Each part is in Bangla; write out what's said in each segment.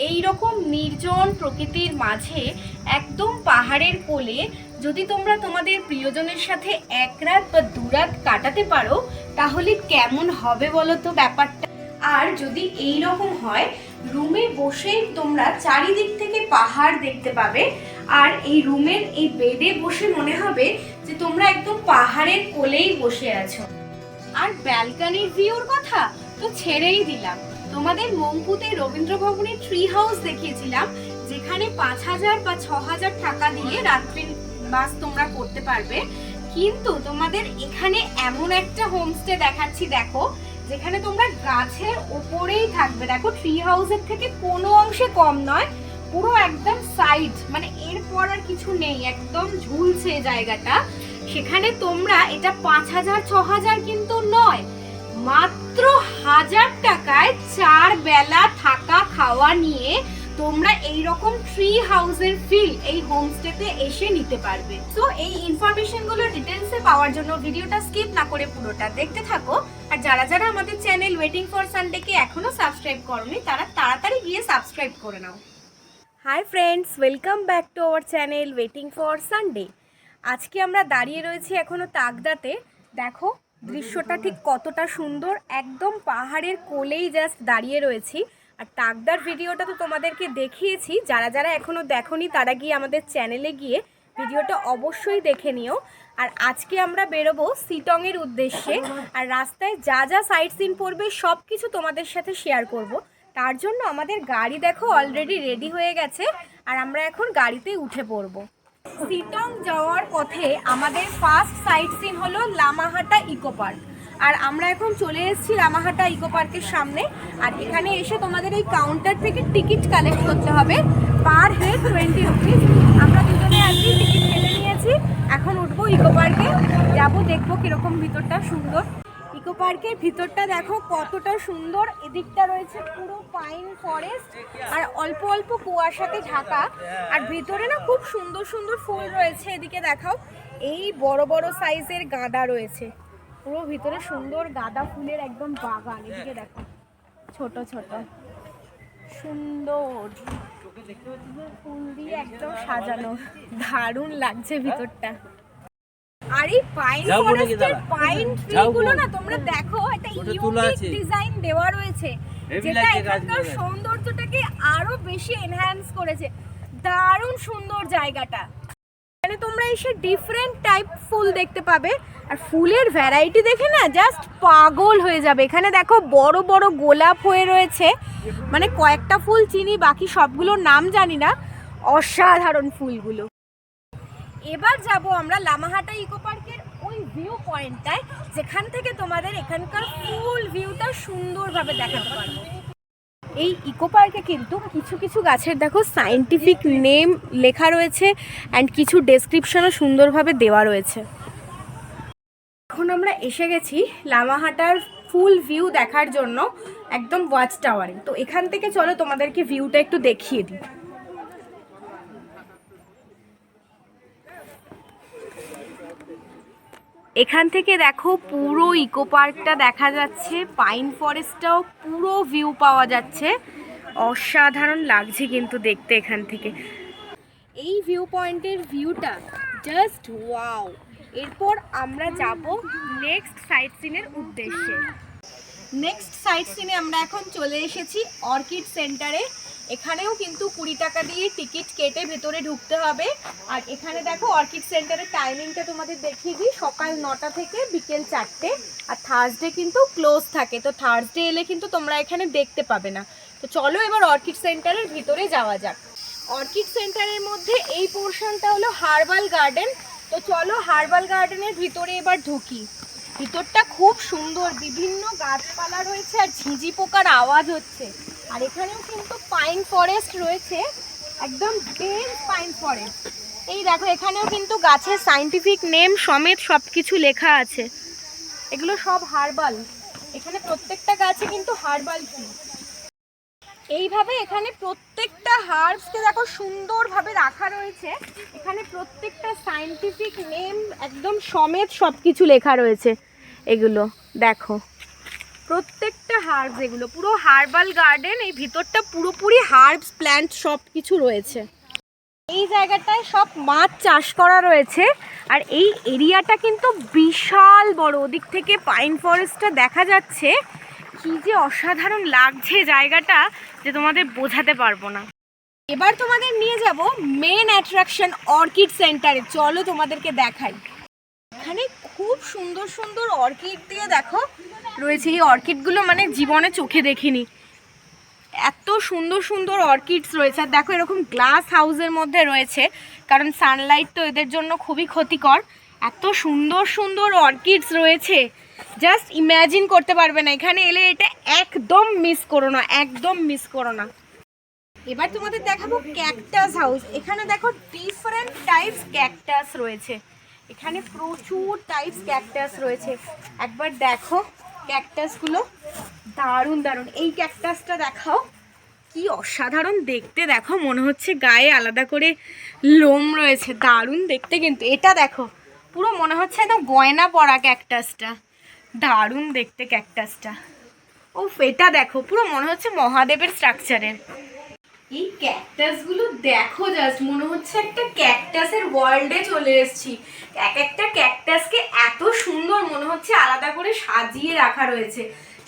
এই রকম নির্জন প্রকৃতির মাঝে একদম পাহাড়ের কোলে যদি তোমরা তোমাদের প্রিয়জনের সাথে এক রাত বা দু রাত কাটাতে পারো তাহলে কেমন হবে বলো তো ব্যাপারটা। আর যদি এই রকম হয়, রুমে বসেই তোমরা চারিদিক থেকে পাহাড় দেখতে পাবে, আর এই রুমের এই বেডে বসে মনে হবে যে তোমরা একদম পাহাড়ের কোলেই বসে আছো। আর ব্যালকনির ভিউর কথা তো ছেড়েই দিলাম, তোমাদের মংপুতে রবীন্দ্র ভবনের ট্রি হাউস দেখিয়েছিলাম, যেখানে 5,000 বা 6,000 টাকা দিয়ে রাত্রি বাস তোমরা করতে পারবে। কিন্তু তোমাদের এখানে এমন একটা হোমস্টে দেখাচ্ছি, দেখো, যেখানে তোমরা গাছের ওপরেই থাকবে। দেখো, ট্রি হাউসের থেকে কোনো অংশে কম নয়, পুরো একদম সাইড, মানে এরপর আর কিছু নেই, একদম ঝুলছে জায়গাটা। সেখানে তোমরা এটা 5,000 6,000 কিন্তু নয়, মাত্র 1,000 টাকায় 4 বেলা থাকা খাওয়া নিয়ে তোমরা এই রকম ট্রি হাউসের ফিল এই হোমস্টেতে এসে নিতে পারবে। তো এই ইনফরমেশনগুলো ডিটেলসে পাওয়ার জন্য ভিডিওটা স্কিপ না করে পুরোটা দেখতে থাকো। আর যারা যারা আমাদের চ্যানেল ওয়েটিং ফর সানডেকে এখনো সাবস্ক্রাইব করোনি তারা তাড়াতাড়ি গিয়ে সাবস্ক্রাইব করে নাও। Hi friends, welcome back to our channel waiting for Sunday. আজকে আমরা দাঁড়িয়ে রয়েছি এখনো তাকদাতে। দেখো দৃশ্যটা ঠিক কতটা সুন্দর, একদম পাহাড়ের কোলেই জাস্ট দাঁড়িয়ে রয়েছি। আর তাকদার ভিডিওটা তো তোমাদেরকে দেখিয়েছি, যারা যারা এখনো দেখোনি তারা গিয়ে আমাদের চ্যানেলে গিয়ে ভিডিওটা অবশ্যই দেখে নিও। আর আজকে আমরা বেরোবো সিটংয়ের উদ্দেশ্যে, আর রাস্তায় যা যা সাইট সিন পড়বে সব কিছু তোমাদের সাথে শেয়ার করব। তার জন্য আমাদের গাড়ি দেখো অলরেডি রেডি হয়ে গেছে, আর আমরা এখন গাড়িতে উঠে পড়বো। সিটং যাওয়ার পথে আমাদের ফার্স্ট সাইট সিন হলো লামাহাটা ইকো পার্ক। আর আমরা এখন চলে এসেছি লামাহাটা ইকো পার্কের সামনে। আর এখানে এসে তোমাদের এই কাউন্টার থেকে টিকিট কালেক্ট করতে হবে, পার হেড 20 রুপিস। আমরা দুজনে আজকে টিকিট কেটে নিয়েছি, এখন উঠবো ইকো পার্কে, যাবো, দেখবো কীরকম ভিতরটা সুন্দর। ইকো পার্কের ভিতরটা দেখো কতটা সুন্দর, এদিকটা রয়েছে পুরো পাইন ফরেস্ট আর অল্প অল্প কুয়াশাতে ঢাকা। আর ভিতরে না খুব সুন্দর সুন্দর ফুল রয়েছে, এদিকে দেখাও, এই বড় বড় সাইজের গাঁদা রয়েছে, পুরো ভিতরে সুন্দর গাঁদা ফুলের একদম বাগান। এদিকে দেখো ছোট ছোট সুন্দর ফুল দিয়ে একদম সাজানো, দারুণ লাগছে ভিতরটা। আর এই পাইন ফরেস্টের পাইন ট্রিগুলো না তোমরা দেখো, একটা ইউনিক ডিজাইন দেওয়া রয়েছে, যেটা এখানকার সৌন্দর্যটাকে আরো বেশি এনহ্যান্স করেছে। দারুণ সুন্দর জায়গাটা, এখানে তোমরা এসে ডিফারেন্ট টাইপ ফুল দেখতে পাবে। আর ফুলের ভ্যারাইটি দেখে না জাস্ট পাগল হয়ে যাবে। এখানে দেখো বড় বড় গোলাপ হয়ে রয়েছে, মানে কয়েকটা ফুল চিনি, বাকি সবগুলোর নাম জানি না, অসাধারণ ফুলগুলো। এবার যাব আমরা লামাহাটা ইকো পার্কের ওই ভিউ পয়েন্টটায়, যেখান থেকে তোমাদের এখানকার ফুল ভিউটা সুন্দরভাবে দেখাতে পারবো। এই ইকো পার্কে কিন্তু কিছু কিছু গাছের দেখো সায়েন্টিফিক নেম লেখা রয়েছে, অ্যান্ড কিছু ডেসক্রিপশনও সুন্দরভাবে দেওয়া রয়েছে। এখন আমরা এসে গেছি লামাহাটার ফুল ভিউ দেখার জন্য, একদম ওয়াচ টাওয়ারে। তো এখান থেকে চলো তোমাদেরকে ভিউটা একটু দেখিয়ে দিই। এখান থেকে দেখো পুরো ইকো পার্কটা দেখা যাচ্ছে, পাইন ফরেস্টটাও পুরো ভিউ পাওয়া যাচ্ছে, অসাধারণ লাগছে কিন্তু দেখতে এখান থেকে। এই ভিউ পয়েন্টের ভিউটা জাস্ট ওয়াও। এরপর আমরা যাব নেক্সট সাইট সিনের উদ্দেশ্যে। নেক্সট সাইট সিনে আমরা এখন চলে এসেছি অর্কিড সেন্টারে। এখানেও কিন্তু 20 টাকা দিয়ে টিকিট কেটে ভেতরে ঢুকতে হবে। আর এখানে দেখো অর্কিড সেন্টারের টাইমিংটা তোমাদের দেখিয়ে দিই, সকাল 9টা থেকে বিকেল 4টে। আর থার্সডে কিন্তু ক্লোজ থাকে, তো থার্সডে এলে কিন্তু তোমরা এখানে দেখতে পাবে না। তো চলো এবার অর্কিড সেন্টারের ভিতরে যাওয়া যাক। অর্কিড সেন্টারের মধ্যে এই পোর্শনটা হলো হার্বাল গার্ডেন। তো চলো হার্বাল গার্ডেনের ভিতরে এবার ঢুকি। ভিতরটা খুব সুন্দর, বিভিন্ন গাছপালা রয়েছে আর ঝিঁঝি পোকার আওয়াজ হচ্ছে। আর এখানেও কিন্তু পাইন ফরেস্ট রয়েছে, একদম ডেন্স পাইন ফরেস্ট। এই দেখো এখানেও কিন্তু গাছের সায়েন্টিফিক নেম সমেত সব কিছু লেখা আছে, এগুলো সব হার্বাল। এখানে প্রত্যেকটা গাছে কিন্তু হার্বাল ট্রি। এইভাবে এখানে প্রত্যেকটা হার্বসকে দেখো সুন্দরভাবে রাখা রয়েছে, এখানে প্রত্যেকটা সায়েন্টিফিক নেম একদম সমেত সব কিছু লেখা রয়েছে। এগুলো দেখো প্রত্যেকটা হার্বস, এগুলো পুরো হার্বাল গার্ডেন। এই ভিতরটা পুরোপুরি হার্বস প্ল্যান্ট সব কিছু রয়েছে। এই জায়গাটায় সব মাছ চাষ করা রয়েছে। আর এই এরিয়াটা কিন্তু বিশাল বড়, ওদিক থেকে পাইন ফরেস্টটা দেখা যাচ্ছে। কি যে অসাধারণ লাগছে জায়গাটা যে তোমাদের বোঝাতে পারবো না। এবার তোমাদের নিয়ে যাব মেন অ্যাট্রাকশন অর্কিড সেন্টারে। চলো তোমাদেরকে দেখাই। এখানে খুব সুন্দর সুন্দর অর্কিড দিয়ে দেখো রয়েছে। এই অর্কিডগুলো মানে জীবনে চোখে দেখিনি, এত সুন্দর সুন্দর অর্কিডস রয়েছে। আর দেখো এরকম গ্লাস হাউসের মধ্যে রয়েছে, কারণ সানলাইট তো এদের জন্য খুবই ক্ষতিকর। এত সুন্দর সুন্দর অর্কিডস রয়েছে, জাস্ট ইম্যাজিন করতে পারবে না। এখানে এলে এটা একদম মিস করো না, একদম মিস করো না। এবার তোমাদের দেখাবো ক্যাকটাস হাউস। এখানে দেখো ডিফারেন্ট টাইপস ক্যাকটাস রয়েছে। এখানে প্রচুর টাইপস ক্যাকটাস রয়েছে। একবার দেখো ক্যাকটাসগুলো, দারুণ দারুণ। এই ক্যাকটাসটা দেখাও, কি অসাধারণ দেখতে। দেখো মনে হচ্ছে গায়ে আলাদা করে লোম রয়েছে, দারুণ দেখতে। কিন্তু এটা দেখো পুরো মনে হচ্ছে একদম গয়না পরা ক্যাকটাসটা, দারুণ দেখতে ক্যাকটাসটা। ও এটা দেখো পুরো মনে হচ্ছে মহাদেবের স্ট্রাকচারের। এই ক্যাকটাসগুলো দেখো, জাস্ট মনে হচ্ছে একটা ক্যাকটাসের ওয়ার্ল্ডে চলে এসেছি। এক একটা ক্যাকটাসকে এত সুন্দর মনে হচ্ছে আলাদা করে সাজিয়ে রাখা রয়েছে,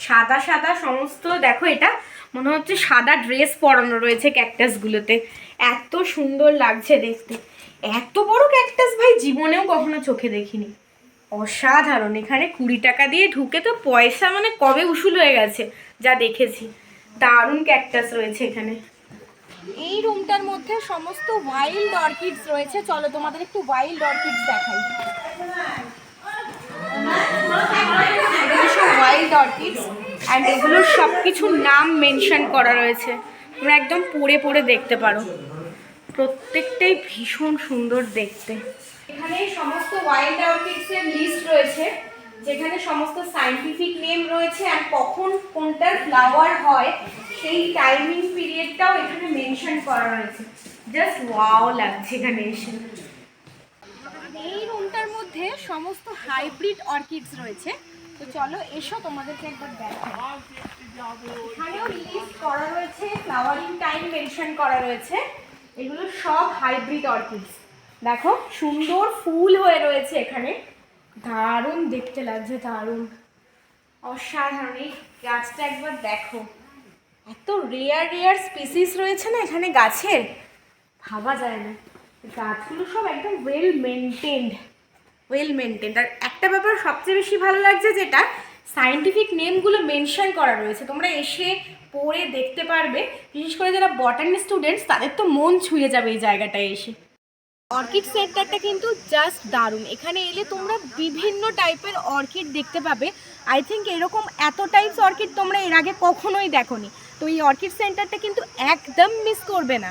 সাদা সাদা সমস্ত। দেখো এটা মনে হচ্ছে সাদা ড্রেস পরানো রয়েছে ক্যাকটাসগুলোতে, এত সুন্দর লাগছে দেখতে। এত বড় ক্যাকটাস ভাই জীবনেও কখনো চোখে দেখিনি, অসাধারণ। এখানে 20 টাকা দিয়ে ঢুকে তো পয়সা মানে কবে উসুল হয়ে গেছে যা দেখেছি। দারুণ ক্যাকটাস রয়েছে এখানে। এই রুমটার মধ্যে সমস্ত ওয়াইল্ড অর্কিডস রয়েছে। চলো তোমাদের একটু ওয়াইল্ড অর্কিডস দেখাই। ওয়াইল্ড অর্কিডস অ্যান্ড এগুলোর সব কিছুর নাম মেনশন করা রয়েছে, তোমরা একদম পড়ে পড়ে দেখতে পারো। প্রত্যেকটাই ভীষণ সুন্দর দেখতে। এখানে সমস্ত ওয়াইল্ড অর্কিডসের লিস্ট রয়েছে, যেখানে সমস্ত সায়েন্টিফিক নেম রয়েছে আর কখন কোনটার ফ্লাওয়ার হয় সেই টাইমিং পিরিয়ডটাও এখানে মেনশন করা রয়েছে। জাস্ট ওয়াও লাগছে এখানে এসে। এই রুমটার মধ্যে সমস্ত হাইব্রিড অর্কিডস রয়েছে। তো চলো এসো তোমাদেরকে একবার দেখাই। এখানেও লিস্ট করা রয়েছে, ফ্লাওয়ারিং টাইম মেনশন করা রয়েছে। এগুলো সব হাইব্রিড অর্কিডস। দেখো সুন্দর ফুল হয়ে রয়েছে এখানে, দারুণ দেখতে লাগছে, দারুণ অসাধারণ। এই গাছটা একবার দেখো, এত রেয়ার রেয়ার স্পিসিস রয়েছে না এখানে গাছের, ভাবা যায় না। গাছগুলো সব একদম ওয়েল মেনটেন্ড। আর একটা ব্যাপার সবচেয়ে বেশি ভালো লাগছে, যেটা সায়েন্টিফিক নেমগুলো মেনশন করা রয়েছে, তোমরা এসে পড়ে দেখতে পারবে। বিশেষ করে যারা বটানি স্টুডেন্টস তাদের তো মন ছুঁয়ে যাবে এই জায়গাটায় এসে। অর্কিড সেন্টারটা কিন্তু জাস্ট দারুণ। এখানে এলে তোমরা বিভিন্ন টাইপের অর্কিড দেখতে পাবে। আই থিঙ্ক এরকম এত টাইপস অর্কিড তোমরা এর আগে কখনোই দেখোনি। তো এই অর্কিড সেন্টারটা কিন্তু একদম মিস করবে না।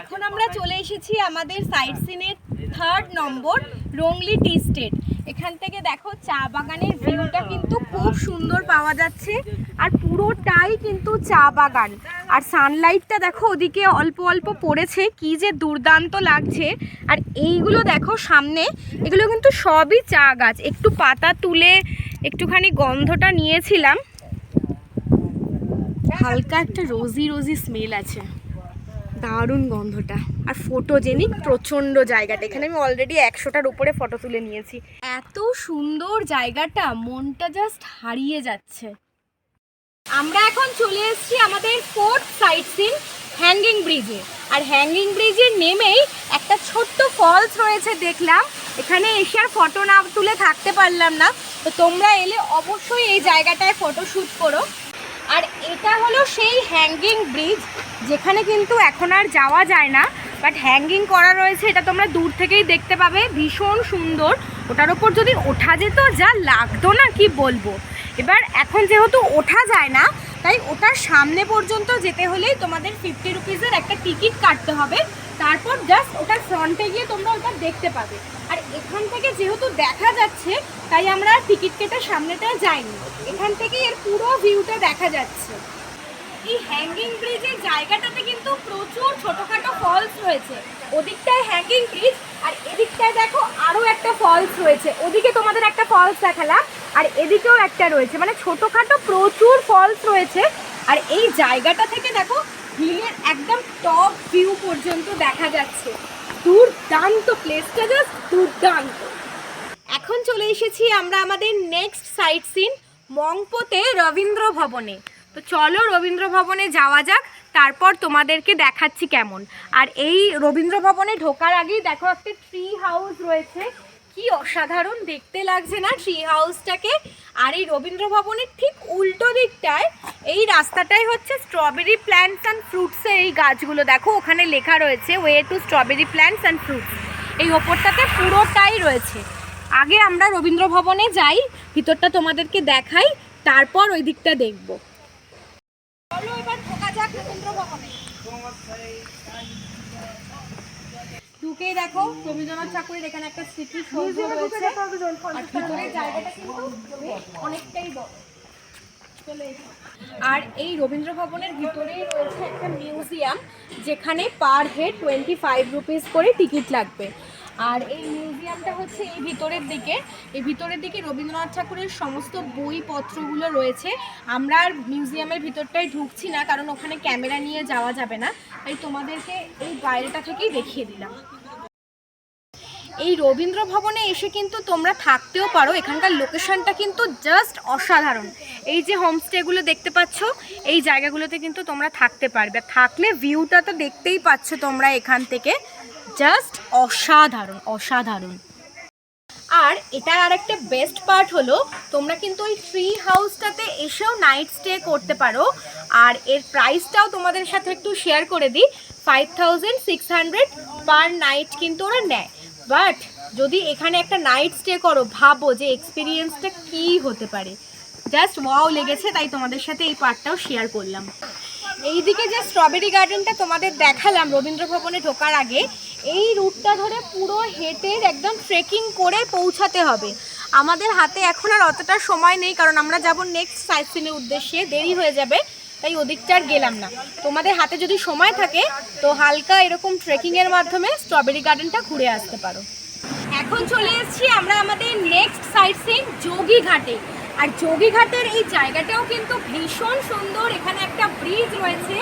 এখন আমরা চলে এসেছি আমাদের সাইট সিনের 3rd নম্বর রংলি টি স্টেট। এখান থেকে দেখো চা বাগানের ভিউটা কিন্তু খুব সুন্দর পাওয়া যাচ্ছে, আর পুরোটাই কিন্তু চা বাগান। আর সানলাইটটা দেখো ওদিকে অল্প অল্প পড়েছে, কি যে দুর্দান্ত লাগছে। আর এইগুলো দেখো সামনে, এগুলো কিন্তু সবই চা গাছ। একটু পাতা তুলে একটুখানি গন্ধটা নিয়েছিলাম, হালকা একটা রোজি রোজি স্মেল আছে, দারুণ গন্ধটা। আর ফটোজেনিক প্রচণ্ড জায়গাটা। এখানে আমি অলরেডি 100টার উপরে ফটো তুলে নিয়েছি। এত সুন্দর জায়গাটা, মনটা জাস্ট হারিয়ে যাচ্ছে। আমরা এখন চলে এসেছি আমাদের 4th সাইট সিন হ্যাঙ্গিং ব্রিজে। আর হ্যাঙ্গিং ব্রিজের নেমেই একটা ছোট্ট ফলস রয়েছে দেখলাম। এখানে এসে আর ফটো না তুলে থাকতে পারলাম না। তো তোমরা এলে অবশ্যই এই জায়গাটায় ফটো শ্যুট করো। আর এটা হলো সেই হ্যাঙ্গিং ব্রিজ, যেখানে কিন্তু এখন আর যাওয়া যায় না, বাট হ্যাঙ্গিং করা রয়েছে। এটা তোমরা দূর থেকেই দেখতে পাবে, ভীষণ সুন্দর। ওটার ওপর যদি ওঠা যেত যা লাগতো না কি বলবো। এবার এখন যেহেতু ওঠা যায় না, তাই ওটার সামনে পর্যন্ত যেতে হলেই তোমাদের 50 রুপিসের একটা টিকিট কাটতে হবে। তারপর জাস্ট ওটার ফ্রন্টে গিয়ে তোমরা ওটা দেখতে পাবে। আর এখান থেকে যেহেতু দেখা যাচ্ছে, তাই আমরা টিকিট কেটে সামনেটা যাইনি, এখান থেকেই এর পুরো ভিউটা দেখা যাচ্ছে। এই হ্যাঙ্গিং ব্রিজের জায়গাটাতে কিন্তু প্রচুর ছোটোখাটো ফলস রয়েছে, ওদিকটায় হ্যাঙ্গিং ব্রিজ, আর এদিকটায় দেখো আরও একটা ফলস রয়েছে। ওদিকে তোমাদের একটা ফলস দেখালাম, আর এদিকেও একটা রয়েছে, মানে ছোটোখাটো প্রচুর ফলস রয়েছে। আর এই জায়গাটা থেকে দেখো হিলের একদম টপ ভিউ পর্যন্ত দেখা যাচ্ছে। দুর্দান্ত, প্লেসটা জাস্ট দুর্দান্ত। এখন চলে এসেছি আমরা আমাদের নেক্সট সাইট সিন মংপোতে রবীন্দ্র ভবনে। তো চলো রবীন্দ্র ভবনে যাওয়া যাক, তারপর তোমাদেরকে দেখাচ্ছি কেমন। আর এই রবীন্দ্র ভবনে ঢোকার আগেই দেখো একটা ট্রি হাউস রয়েছে, কি অসাধারণ দেখতে লাগছে না ট্রি হাউসটাকে। আর এই রবীন্দ্র ভবনের ঠিক উল্টো দিকটায় এই রাস্তাটাই হচ্ছে স্ট্রবেরি প্ল্যান্টস অ্যান্ড ফ্রুটসের এই গাছগুলো, দেখো ওখানে লেখা রয়েছে way to strawberry plants and fruits, এই ওপরটাতে পুরোটাই রয়েছে। আগে আমরা রবীন্দ্র ভবনে যাই, ভিতরটা তোমাদেরকে দেখাই, তারপর ওই দিকটা দেখবো। চলো এবার ঢোকা যাক রবীন্দ্র ভবনে। ঢুকেই দেখো রবীন্দ্রনাথ ঠাকুরের এখানে একটা স্মৃতিসৌধ রয়েছে, আর ভিতরের জায়গাটা কিন্তু অনেকটাই বড়। আর এই রবীন্দ্র ভবনের ভিতরেই রয়েছে একটা মিউজিয়াম, যেখানে পার হেড 25 রুপিস করে টিকিট লাগবে। আর এই মিউজিয়ামটা হচ্ছে এই ভিতরের দিকে রবীন্দ্রনাথ ঠাকুরের সমস্ত বইপত্রগুলো রয়েছে। আমরা আর মিউজিয়ামের ভিতরটায় ঢুকছি না, কারণ ওখানে ক্যামেরা নিয়ে যাওয়া যাবে না, তাই তোমাদেরকে এই বাইরেটা থেকেই দেখিয়ে দিলাম। এই রবীন্দ্র ভবনে এসে কিন্তু তোমরা থাকতেও পারো, এখানকার লোকেশনটা কিন্তু জাস্ট অসাধারণ। এই যে হোমস্টেগুলো দেখতে পাচ্ছ, এই জায়গাগুলোতে কিন্তু তোমরা থাকতে পারবে। থাকলে ভিউটা তো দেখতেই পাচ্ছ তোমরা এখান থেকে, জাস্ট অসাধারণ অসাধারণ। আর এটার আরেকটা বেস্ট পার্ট হলো তোমরা কিন্তু ওই ট্রি হাউসটাতে এসেও নাইট স্টে করতে পারো। আর এর প্রাইসটাও তোমাদের সাথে একটু শেয়ার করে দিই, 5600 পার নাইট কিন্তু ওরা নেয়। বাট যদি এখানে একটা নাইট স্টে করো, ভাবো যে এক্সপিরিয়েন্সটা কী হতে পারে, জাস্ট ওয়াও লেগেছে, তাই তোমাদের সাথে এই পার্টটাও শেয়ার করলাম। এইদিকে যে স্ট্রবেরি গার্ডেনটা তোমাদের দেখালাম রবীন্দ্র ভবনে ঢোকার আগে, এই রুটটা ধরে পুরো হেঁটে একদম ট্রেকিং করে পৌঁছাতে হবে। আমাদের হাতে এখন আর অতটা সময় নেই, কারণ আমরা যাব নেক্সট সাইট সিনের উদ্দেশ্যে, দেরি হয়ে যাবে, তাই ওদিকটা আর গেলাম না। তোমাদের হাতে যদি সময় থাকে তো হালকা এরকম ট্রেকিংয়ের মাধ্যমে স্ট্রবেরি গার্ডেনটা ঘুরে আসতে পারো। এখন চলে এসেছি আমরা আমাদের নেক্সট সাইট সিন যোগীঘাটে। আর যোগীঘাটের এই জায়গাটাও কিন্তু ভীষণ সুন্দর, এখানে একটা ব্রিজ রয়েছে,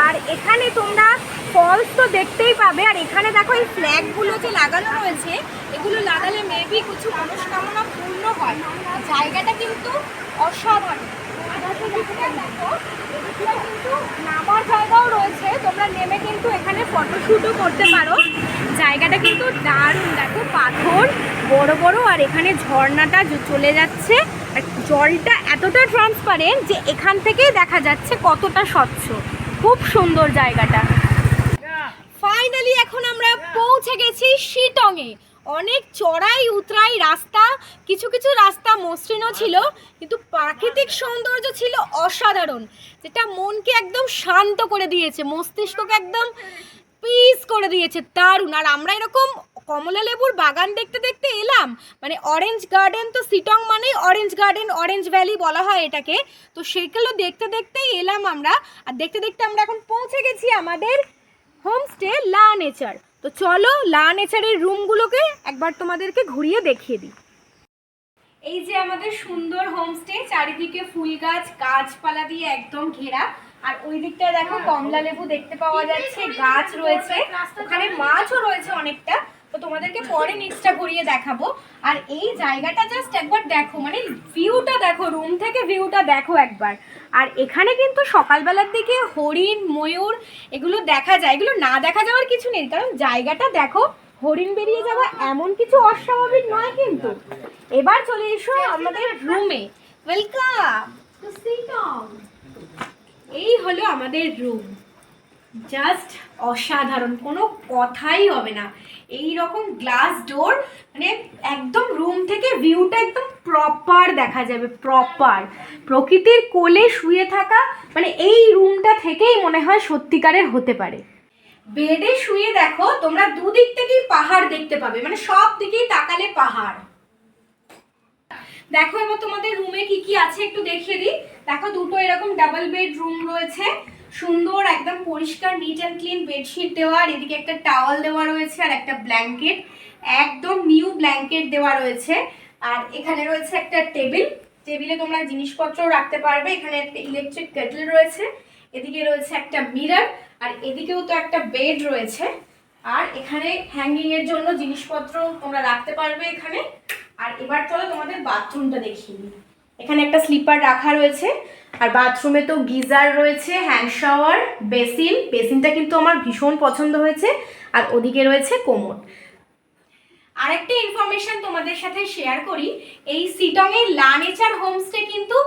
আর এখানে তোমরা ফলস তো দেখতেই পাবে। আর এখানে দেখো এই ফ্ল্যাগগুলো যে লাগানো রয়েছে, এগুলো লাগালে মেবি কিছু মনস্কামনা পূর্ণ হয়। জায়গাটা কিন্তু অসাধারণ। দেখো কিন্তু নামার জায়গাও রয়েছে, তোমরা নেমে কিন্তু এখানে ফটোশ্যুটও করতে পারো। জায়গাটা কিন্তু দারুণ, দেখো পাথর বড় বড়, আর এখানে ঝর্ণাটা চলে যাচ্ছে, আর জলটা এতটা ট্রান্সপারেন্ট যে এখান থেকেই দেখা যাচ্ছে কতটা স্বচ্ছ। খুব সুন্দর জায়গাটা। ফাইনালি এখন আমরা পৌঁছে গেছি শিটংয়ে। অনেক চড়াই উতরাই রাস্তা, কিছু কিছু রাস্তা মসৃণও ছিল, কিন্তু প্রাকৃতিক সৌন্দর্য ছিল অসাধারণ, যেটা মনকে একদম শান্ত করে দিয়েছে, মস্তিষ্ককে একদম পিস করে দিয়েছে, দারুণ। আর আমরা এরকম কমলা লেবুর বাগান দেখতে দেখতে এলাম, মানে অরেঞ্জ গার্ডেন, তো শিটং মানেই অরেঞ্জ গার্ডেন, অরেঞ্জ ভ্যালি বলা হয় এটাকে। তো সেগুলো দেখতে দেখতেই এলাম আমরা, আর দেখতে দেখতে আমরা এখন পৌঁছে গেছি আমাদের হোমস্টে লা নেচার। তো চলো লা নেচারের রুমগুলোকে একবার তোমাদেরকে ঘুরিয়ে দেখিয়ে দিই। এই যে আমাদের সুন্দর হোমস্টে, চারিদিকে ফুল গাছ, গাছপালা দিয়ে একদম ঘেরা। আর ওই দিকটায় দেখো কমলা লেবু দেখতে পাওয়া যাচ্ছে, গাছ রয়েছে, ওখানে মাছও রয়েছে অনেকটা। তো তোমাদেরকে পরে নিচটা ঘুরিয়ে দেখাবো। আর এই জায়গাটা জাস্ট একবার দেখো, মানে ভিউটা দেখো, রুম থেকে ভিউটা দেখো একবার। আর এখানে কিন্তু সকালবেলার দিকে হরিণ, ময়ূর এগুলো দেখা যায়, এগুলো না দেখা যাওয়ার কিছু নেই, কারণ জায়গাটা দেখো, হরিণ বেরিয়ে যাওয়া এমন কিছু অস্বাভাবিক নয় কিন্তু। এবার চলে এসো আমাদের রুমে। Welcome to Sittong. এই হলো আমাদের রুম, জাস্ট অসাধারণ, কোনো কথাই হবে না। এই রকম গ্লাস ডোর, মানে একদম রুম থেকে ভিউটা একদম প্রপার দেখা যাবে, প্রপার প্রকৃতির কোলে শুয়ে থাকা, মানে এই রুমটা থেকেই মনে হয় সত্যিকারের হতে পারে। বেডে শুয়ে দেখো তোমরা দুদিক থেকেই পাহাড় দেখতে পাবে, মানে সব দিকেই তাকালে পাহাড়। দেখো এবার তোমাদের রুমে কি কি আছে একটু দেখিয়ে দিই। দেখো দুটো এরকম ডাবল বেড রুম রয়েছে, সুন্দর একদম পরিষ্কার নিট অ্যান্ড ক্লিন বেডশিট দেওয়া, আর এদিকে একটা টাওয়াল দেওয়া রয়েছে আর একটা ব্ল্যাঙ্কেট, একদম নিউ ব্ল্যাঙ্কেট দেওয়া রয়েছে। আর এখানে রয়েছে একটা টেবিলে তোমরা জিনিসপত্র রাখতে পারবে। এখানে একটা ইলেকট্রিক কেটল রয়েছে, এদিকে রয়েছে একটা মিরর, আর এদিকেও তো একটা বেড রয়েছে। আর এখানে হ্যাঙ্গিং এর জন্য জিনিসপত্র তোমরা রাখতে পারবে এখানে। আর এবার চলো তোমাদের বাথরুমটা দেখিয়ে দিই। এখানে একটা স্লিপার রাখা রয়েছে, আর বাথরুমে তো গিজার রয়েছে, হ্যান্ড শাওয়ার, বেসিনটা কিন্তু আমার ভীষণ পছন্দ হয়েছে। আর ওদিকে রয়েছে কোমোড। আরেকটা ইনফরমেশন তোমাদের সাথে শেয়ার করি, এই সিটং এর লা নেচার হোমস্টে কিন্তু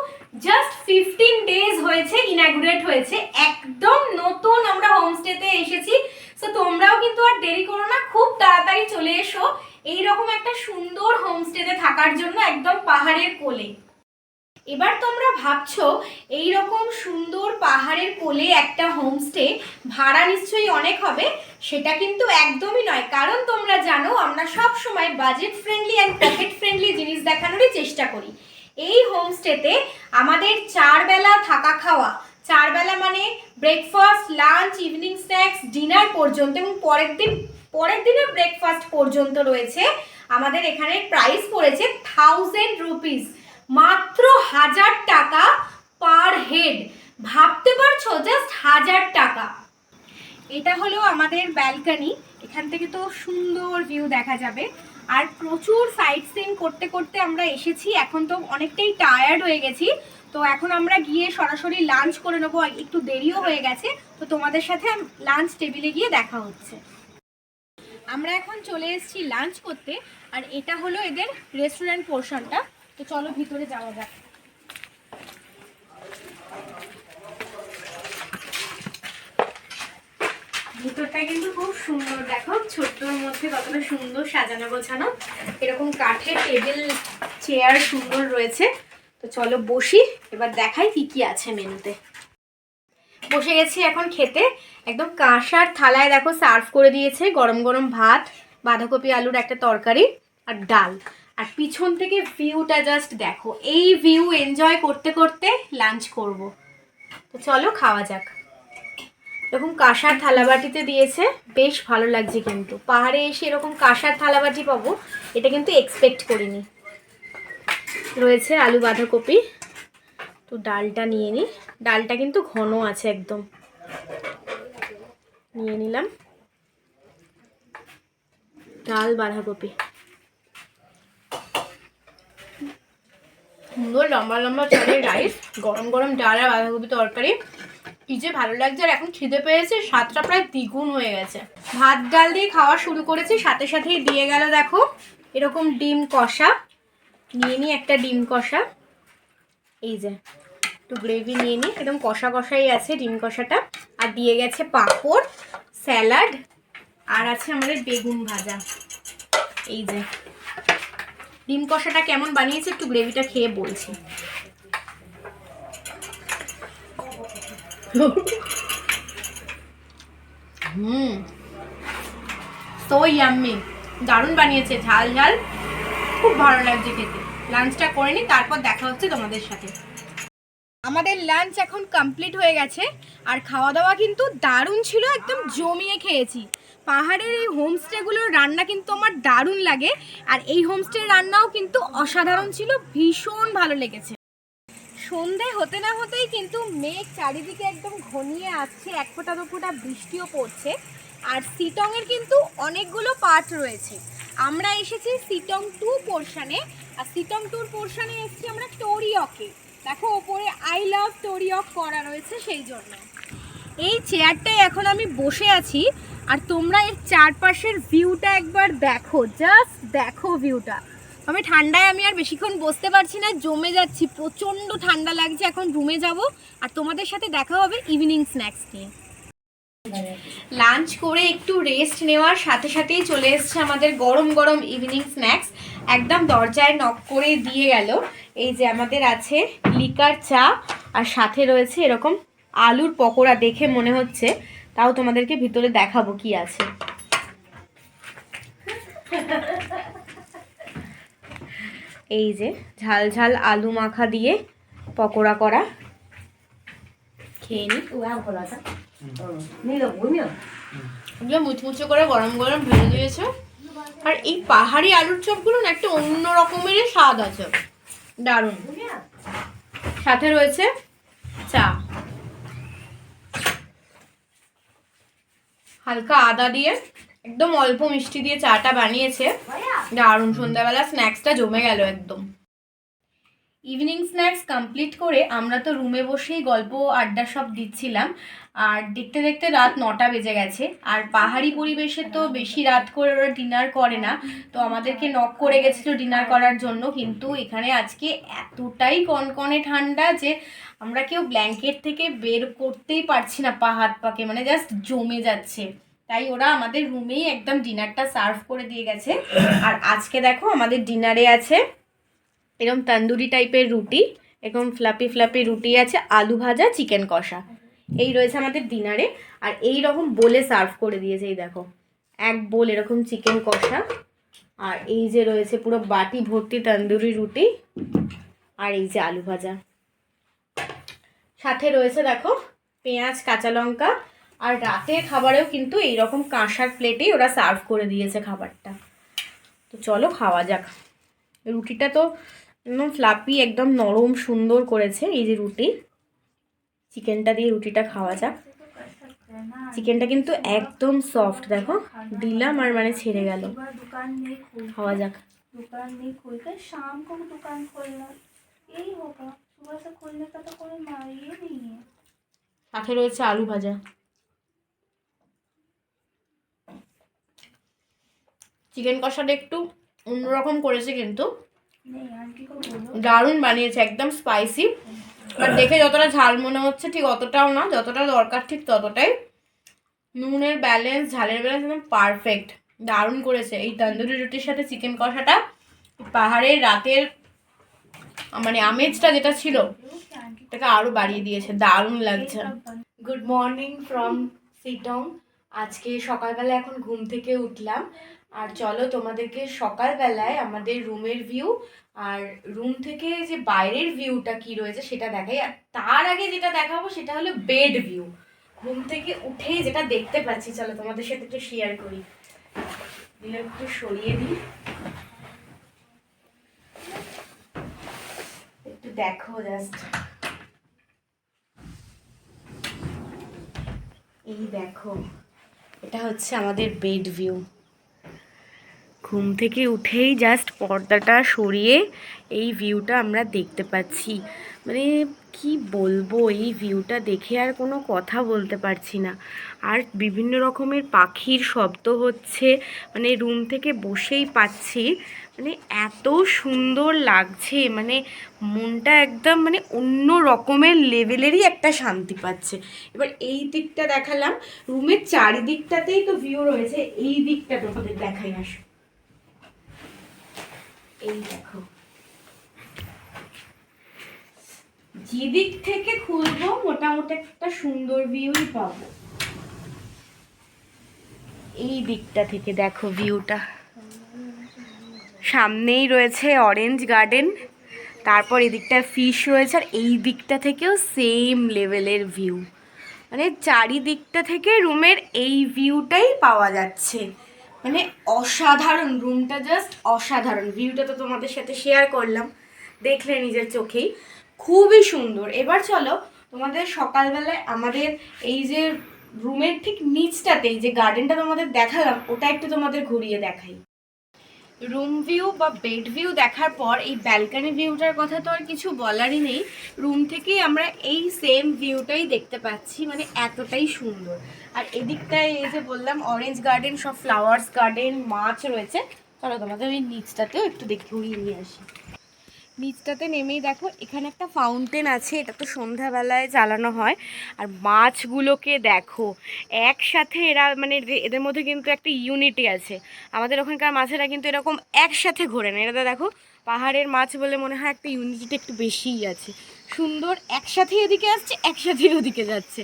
জাস্ট 15 ডেজ হয়েছে ইনাগুরেট হয়েছে, একদম নতুন আমরা হোমস্টেতে এসেছি। সো তোমরাও কিন্তু আর দেরি করো না, খুব তাড়াতাড়ি চলে এসো এইরকম একটা সুন্দর হোমস্টেতে থাকার জন্য, একদম পাহাড়ের কোলে। এবার তোমরা ভাবছো এই রকম সুন্দর পাহাড়ের কোলে একটা হোমস্টে ভাড়া নিশ্চয়ই অনেক হবে। সেটা কিন্তু একদমই নয়, কারণ তোমরা জানো আমরা সব সময় budget friendly and pocket friendly জিনিস দেখানোরই চেষ্টা করি। এই হোমস্টেতে আমাদের 4 বেলা থাকা খাওয়া, 4 বেলা মানে breakfast, lunch, evening snacks, dinner পর্যন্ত, এবং পরের দিনের ব্রেকফাস্ট পর্যন্ত রয়েছে। আমাদের এখানে প্রাইস পড়েছে 1000 রুপিস, মাত্র 1000 টাকা পার হেড। ভাবতে পারছো, জাস্ট 1000 টাকা। এটা হলো আমাদের ব্যালকনি, এখান থেকে তো সুন্দর ভিউ দেখা যাবে। আর প্রচুর সাইট সিইং করতে করতে আমরা এসেছি, এখন তো অনেকটাই টায়ার্ড হয়ে গেছি। তো এখন আমরা গিয়ে সরাসরি লাঞ্চ করে নেবো, একটু দেরিও হয়ে গেছে। তো তোমাদের সাথে লাঞ্চ টেবিলে গিয়ে দেখা হচ্ছে। আমরা এখন চলে এসেছি লাঞ্চ করতে, আর এটা হলো এদের রেস্টুরেন্ট পোর্শনটা। তো চলো ভিতরে যাওয়া যাক। ভিতরটা কিন্তু খুব সুন্দর, দেখো ছোট্টর মধ্যে কতটা সুন্দর সাজানো গোছানো, এরকম কাঠের টেবিল চেয়ার সুন্দর রয়েছে। তো চলো বসি, এবার দেখাই কি কি আছে মেনুতে। বসে গেছি এখন খেতে, একদম কাঁসার থালায় দেখো সার্ভ করে দিয়েছে গরম গরম ভাত, বাঁধাকপি আলুর একটা তরকারি আর ডাল। আর পিছন থেকে ভিউটা জাস্ট দেখো, এই ভিউ এনজয় করতে করতে লাঞ্চ করব। তো চলো খাওয়া যাক। এরকম কাঁসার থালাবাটিতে দিয়েছে, বেশ ভালো লাগছে। কিন্তু পাহাড়ে এসে এরকম কাঁসার থালাবাটি পাবো এটা কিন্তু এক্সপেক্ট করিনি। রয়েছে আলু বাঁধাকপি। তো ডালটা নিয়ে নিই, ডালটা কিন্তু ঘন আছে একদম। নিয়ে নিলাম ডাল বাঁধাকপি, সুন্দর লম্বা লম্বা চালের রাইস, গরম গরম ডাল আর বাঁধাকপি তরকারি, কি যে ভালো লাগছে। আর এখন খিদে পেয়েছে, স্বাদটা প্রায় দ্বিগুণ হয়ে গেছে। ভাত ডাল দিয়ে খাওয়া শুরু করেছি, সাথে সাথেই দিয়ে গেল দেখো এরকম ডিম কষা। নিয়ে নিই একটা ডিম কষা, এই যে একটু গ্রেভি নিয়ে নিই, একদম কষা কষাই আছে ডিম কষাটা। আর দিয়ে গেছে পাঁপড়, স্যালাড, আর আছে আমাদের বেগুন ভাজা। এই যে ডিম কষাটা কেমন বানিয়েছে একটু গ্রেভিটা খেয়ে বলছি। সো ইয়াম্মি, দারুণ বানিয়েছে, ঝাল ঝাল, খুব ভালো লাগছে খেতে। লাঞ্চটা করে নিই, তারপর দেখা হচ্ছে তোমাদের সাথে। আমাদের লাঞ্চ এখন কমপ্লিট হয়ে গেছে, আর খাওয়া দাওয়া কিন্তু দারুণ ছিল, একদম জমিয়ে খেয়েছি। পাহাড়ের এই হোমস্টেগুলোর রান্না কিন্তু আমার দারুণ লাগে, আর এই হোমস্টের রান্নাও কিন্তু অসাধারণ ছিল, ভীষণ ভালো লেগেছে। সন্ধে হতে না হতেই কিন্তু মেঘ চারিদিকে একদম ঘনিয়ে আসছে, এক ফোঁটা দু ফোঁটা বৃষ্টিও পড়ছে। আর সিটংয়ের কিন্তু অনেকগুলো পার্ট রয়েছে। আমরা এসেছি সিটং 2 পোর্শনে, আর সিটং 2 পোর্শনে এসেছি আমরা টোরিয়কে। দেখো ওপরে আই লাভ টোরিয়ক করা রয়েছে, সেই জন্য এই চেয়ারটায় এখন আমি বসে আছি। আর তোমরা এর চারপাশের ভিউটা একবার দেখো, জাস্ট দেখো ভিউটা। আমি ঠান্ডায় আমি আর বেশিক্ষণ বসতে পারছি না, জমে যাচ্ছি, প্রচণ্ড ঠান্ডা লাগছে। এখন রুমে যাব, আর তোমাদের সাথে দেখা হবে ইভিনিং স্ন্যাক্স নিয়ে। লাঞ্চ করে একটু রেস্ট নেওয়ার সাথে সাথেই চলে এসছে আমাদের গরম গরম ইভিনিং স্ন্যাক্স, একদম দরজায় নক করে দিয়ে গেল। এই যে আমাদের আছে লিকার চা, আর সাথে রয়েছে এরকম আলুর পকোড়া, দেখে মনে হচ্ছে, তাও তোমাদেরকে ভিতরে দেখাবো কি আছে। এই যে ঝাল ঝাল আলু মাখা দিয়ে পকোড়া করা, খেয়ে নি। এগুলো মুচমুচে করে গরম গরম ভেজে দিয়েছে। আর এই পাহাড়ি আলুর চপগুলো না একটা অন্য রকমেরই স্বাদ আছে, দারুণ। সাথে রয়েছে চা, হালকা আদা দিয়ে একদম অল্প মিষ্টি দিয়ে চাটা বানিয়েছে, দারুণ। সন্ধ্যাবেলা স্ন্যাক্সটা জমে গেল একদম। ইভিনিং স্ন্যাক্স কমপ্লিট করে আমরা তো রুমে বসেই গল্প আড্ডা সব দিচ্ছিলাম। আর দেখতে দেখতে রাত 9টা বেজে গেছে। আর পাহাড়ি পরিবেশে তো বেশি রাত করে ওরা ডিনার করে না, তো আমাদেরকে নক করে গেছিলো ডিনার করার জন্য। কিন্তু এখানে আজকে এতটাই কনকনে ঠান্ডা যে আমরা কেউ ব্ল্যাঙ্কেট থেকে বের করতেই পারছি না, পা হাত পাকে মানে জাস্ট জমে যাচ্ছে। তাই ওরা আমাদের রুমেই একদম ডিনারটা সার্ভ করে দিয়ে গেছে। আর আজকে দেখো আমাদের ডিনারে আছে এরকম তন্দুরি টাইপের রুটি, এরকম ফ্লাপি ফ্লাপি রুটি আছে, আলু ভাজা, চিকেন কষা, এই রয়েছে আমাদের ডিনারে। আর এই রকম বোলে সার্ভ করে দিয়েছে, এই দেখো এক বোল এরকম চিকেন কষা, আর এই যে রয়েছে পুরো বাটি ভর্তি তন্দুরি রুটি, আর এই যে আলু ভাজা। সাথে রয়েছে দেখো পেঁয়াজ, কাঁচা লঙ্কা। আর রাতের খাবারেও কিন্তু এইরকম কাঁসার প্লেটেই ওরা সার্ভ করে দিয়েছে খাবারটা। তো চলো খাওয়া যাক। রুটিটা তো একদম ফ্লাপি, একদম নরম সুন্দর করেছে। এই যে রুটি, চিকেনটা দিয়ে রুটিটা খাওয়া যাক। চিকেনটা কিন্তু একদম সফট, দেখো দিলাম আর মানে ছেড়ে গেল। খাওয়া যাক। दुकान नहीं खुलकर शाम को दुकान खोलना, यही होगा। सुबह से खोलने का तो कोई मार ही नहीं है। সাথে রয়েছে আলু ভাজা। চিকেন কষাটা একটু অন্যরকম করেছে কিন্তু দারুণ বানিয়েছে, একদম স্পাইসি। আর দেখে যতটা ঝাল মনে হচ্ছে ঠিক অতটাও না, যতটা দরকার ঠিক ততটাই। নুনের ব্যালেন্স, ঝালের ব্যালেন্স একদম পারফেক্ট, দারুণ করেছে। এই তন্দুরি রুটির সাথে চিকেন কষাটা পাহাড়ের রাতের মানে আমেজটা যেটা ছিল এটাকে আরো বাড়িয়ে দিয়েছে, দারুণ লাগছে। Good morning from Sittong. আজকে সকালবেলা এখন ঘুম থেকে উঠলাম। আর চলো তোমাদেরকে সকালবেলায় আমাদের রুমের ভিউ আর রুম থেকে যে বাইরের ভিউটা কি রয়েছে সেটা দেখাই। আর তার আগে যেটা দেখাবো সেটা হলো বেড ভিউ, ঘুম থেকে উঠেই যেটা দেখতে পাচ্ছি। চলো তোমাদের সাথে একটু শেয়ার করি। দিলে একটু সরিয়ে দিই, একটু দেখো জাস্ট। এই দেখো, এটা হচ্ছে আমাদের বেড ভিউ। ঘুম থেকে উঠেই জাস্ট পর্দাটা সরিয়ে এই ভিউটা আমরা দেখতে পাচ্ছি। মানে কি বলবো, এই ভিউটা দেখে আর কোনো কথা বলতে পারছি না। আর বিভিন্ন রকমের পাখির শব্দ হচ্ছে, মানে রুম থেকে বসেই পাচ্ছি। মানে এত সুন্দর লাগছে, মানে মনটা একদম মানে অন্য রকমের লেভেলেরই একটা শান্তি পাচ্ছে। এবার এই দিকটা দেখালাম, রুমের চারিদিকটাতেই তো ভিউ রয়েছে। এই দিকটা তোমাদের দেখাই আসো। এই দেখো, যেদিক থেকে খুলবো মোটামুটি একটা সুন্দর ভিউই পাবো। এই দিকটা থেকে দেখো ভিউটা, সামনেই রয়েছে অরেঞ্জ গার্ডেন, তারপর এদিকটা ফিশ রয়েছে, আর এই দিকটা থেকেও সেম লেভেলের ভিউ। মানে চারিদিকটা থেকে রুমের এই ভিউটাই পাওয়া যাচ্ছে। মানে অসাধারণ, রুমটা জাস্ট অসাধারণ। ভিউটা তো তোমাদের সাথে শেয়ার করলাম, দেখলে নিজের চোখেই, খুবই সুন্দর। এবার চলো তোমাদের সকালবেলায় আমাদের এই যে রুমের ঠিক নিচটাতেই যে গার্ডেনটা তোমাদের দেখালাম ওটা একটু তোমাদের ঘুরিয়ে দেখাই। রুম ভিউ বা বেড ভিউ দেখার পর এই ব্যালকনি ভিউটার কথা তো আর কিছু বলারই নেই। রুম থেকেই আমরা এই সেম ভিউটাই দেখতে পাচ্ছি, মানে এতটাই সুন্দর। আর এদিকটায় এই যে বললাম অরেঞ্জ গার্ডেন, সব ফ্লাওয়ার্স গার্ডেন, মাছ রয়েছে। চলো তোমাদের ওই নিচটাতেও একটু দেখে ঘুরিয়ে নিয়ে আসি। নিচটাতে নেমেই দেখো এখানে একটা ফাউন্টেন আছে, এটা তো সন্ধ্যাবেলায় চালানো হয়। আর মাছগুলোকে দেখো একসাথে, এরা মানে এদের মধ্যে কিন্তু একটা ইউনিটি আছে। আমাদের ওখানকার মাছেরা কিন্তু এরকম একসাথে ঘোরে না, এটা দেখো পাহাড়ের মাছ বলে মনে হয় একটা ইউনিটিটা একটু বেশিই আছে। সুন্দর একসাথে এদিকে আসছে, একসাথে ওদিকে যাচ্ছে।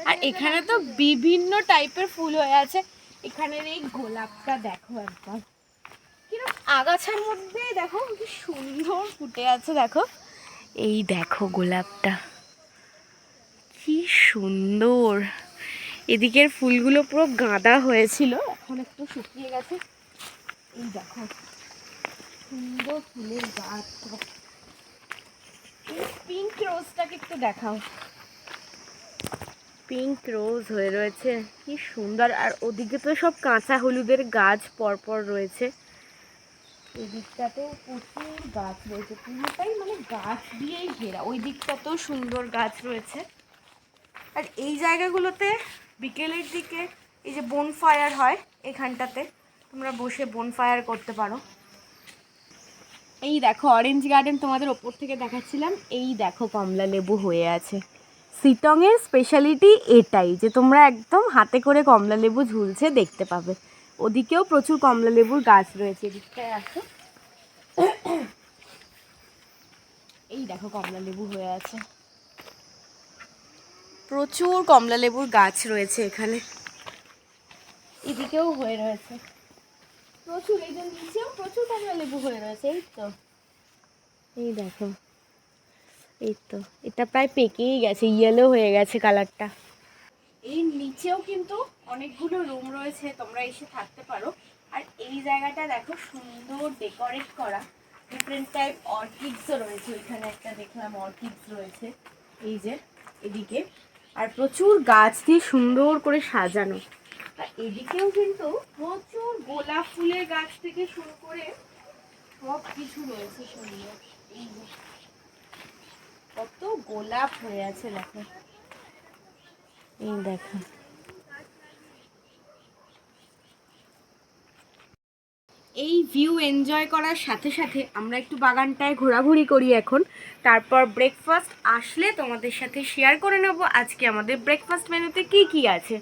আর এখানে তো বিভিন্ন টাইপের ফুল হয়ে আছে। এখানের এই গোলাপটা দেখো একবার, কিরকম আগাছার মধ্যে দেখো কি সুন্দর ফুটে আছে। দেখো এই দেখো গোলাপটা কি সুন্দর, এদিকের ফুলগুলো পুরো গাঁদা হয়েছিল, এখন একটু শুকিয়ে গেছে। এই দেখো সুন্দর ফুলের গাছ। পিঙ্ক রোজটাকে একটু দেখাও, পিঙ্ক রোজ হয়ে রয়েছে, কি সুন্দর। আর ওদিকে তো সব কাঁচা হলুদের গাছ পরপর রয়েছে, এদিকটাতেও প্রচুর গাছ রয়েছে, পুরোটাই মানে গাছ দিয়েই ঘেরা। ওই দিকটাতেও সুন্দর গাছ রয়েছে। আর এই জায়গাগুলোতে বিকেলের দিকে এই যে বনফায়ার হয়, এখানটাতে তোমরা বসে বনফায়ার করতে পারো। এই দেখো অরেঞ্জ গার্ডেন তোমাদের ওপর থেকে দেখাচ্ছিলাম, এই দেখো কমলা লেবু হয়ে আছে। সিটংয়ের স্পেশালিটি এটাই যে তোমরা একদম হাতে করে কমলা লেবু ঝুলছে দেখতে পাবে। ওদিকেও প্রচুর কমলা লেবুর গাছ রয়েছে, এদিকটায় আসো, এই দেখো কমলা লেবু হয়ে আছে, প্রচুর কমলা লেবুর গাছ রয়েছে এখানে, এদিকেও হয়ে রয়েছে প্রচুর। এই যে নিচেও প্রচুর কমলা লেবু হয়ে রয়েছে। এই তো এই দেখো, এই তো এটা প্রায় পেকেই গেছে, ইয়েলো হয়ে গেছে কালারটা। এই নিচেও কিন্তু অনেকগুলো রুম রয়েছে, তোমরা এসে থাকতে পারো। আর এই জায়গাটা দেখো সুন্দর ডেকোরেট করা, ডিফারেন্ট টাইপ অর্কিডসও রয়েছে। এখানে একটা দেখলাম অর্কিডস রয়েছে, এই যে এদিকে, আর প্রচুর গাছ দিয়ে সুন্দর করে সাজানো। আর এদিকেও কিন্তু প্রচুর গোলাপ ফুলের গাছ থেকে শুরু করে সব কিছু রয়েছে সুন্দর। এই কত গোলাপ হয়ে আছে দেখো, এই দেখো। এই ভিউ এনজয় করার সাথে সাথে আমরা একটু বাগানটায় ঘোরাঘুরি করি এখন, তারপর ব্রেকফাস্ট আসলে তোমাদের সাথে শেয়ার করে নেব আজকে আমাদের ব্রেকফাস্ট মেনুতে কি কি আছে।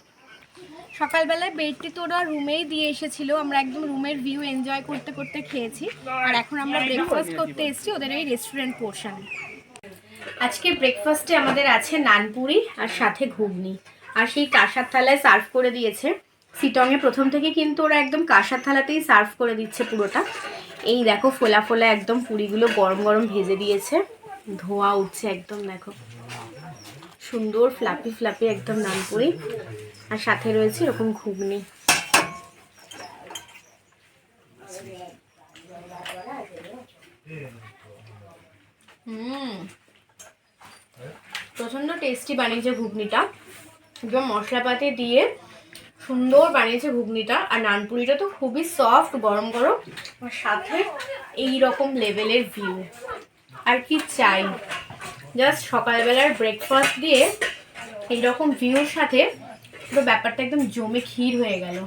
সকালবেলায় বেডটি তো ওরা রুমেই দিয়ে এসেছিল, আমরা একদম রুমের ভিউ এনজয় করতে করতে খেয়েছি। আর এখন আমরা ব্রেকফাস্ট করতে এসেছি ওদের এই রেস্টুরেন্ট পোর্শনে। আজকে ব্রেকফাস্টে আমাদের আছে নানপুরি আর সাথে ঘুগনি, আর সেই কাঁসার থালায় সার্ভ করে দিয়েছে। সিটংয়ে প্রথম থেকে কিন্তু ওরা একদম কাঁসার থালাতেই সার্ভ করে দিচ্ছে পুরোটা। এই দেখো ফোলা ফোলা একদম পুরিগুলো গরম গরম ভেজে দিয়েছে, ধোঁয়া উঠছে একদম, দেখো সুন্দর ফ্লাপি ফ্লাপি একদম নানপুরি, আর সাথে রয়েছে এরকম ঘুগনি। প্রচন্ড টেস্টি বানিয়েছে ঘুগনিটা, একদম মশলাপাতি দিয়ে সুন্দর বানিয়েছে ঘুগনিটা। আর নানপুরিটা তো খুবই সফট গরম গরম, আর সাথে এই রকম লেভেলের ভিউ। আর কি চাই, জাস্ট সকালবেলার ব্রেকফাস্ট দিয়ে এইরকম ভিউর সাথে পুরো ব্যাপারটা একদম জমে ক্ষীর হয়ে গেল।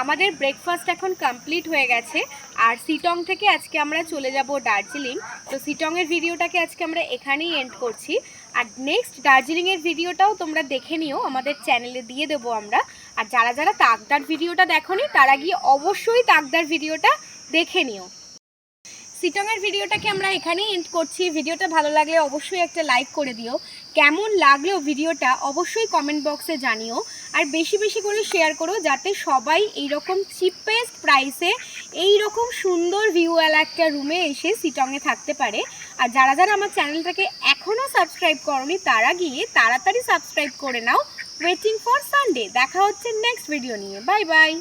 আমাদের ব্রেকফাস্ট এখন কমপ্লিট হয়ে গেছে, আর সিটং থেকে আজকে আমরা চলে যাব দার্জিলিং। তো সিটংয়ের ভিডিওটাকে আজকে আমরা এখানেই এন্ড করছি। আর নেক্সট দার্জিলিংয়ের ভিডিওটাও তোমরা দেখে নিও, আমাদের চ্যানেলে দিয়ে দেবো আমরা। আর যারা যারা তাকদার ভিডিওটা দেখোনি তারা গিয়ে অবশ্যই তাকদার ভিডিওটা দেখে নিও। সিটংয়ের ভিডিওটাকে আমরা এখানেই এন্ড করছি। ভিডিওটা ভালো লাগলে অবশ্যই একটা লাইক করে দিও, কেমন লাগলো ভিডিওটা অবশ্যই কমেন্ট বক্সে জানিও। আর বেশি বেশি করে শেয়ার করো, যাতে সবাই এইরকম চিপেস্ট প্রাইসে এইরকম সুন্দর ভিউওয়ালা একটা রুমে এসে সিটংয়ে থাকতে পারে। আর যারা যারা আমার চ্যানেলটাকে এখনও সাবস্ক্রাইব করোনি তারা গিয়ে তাড়াতাড়ি সাবস্ক্রাইব করে নাও। Waiting for Sunday. দেখা হচ্ছে নেক্সট ভিডিও নিয়ে। Bye bye.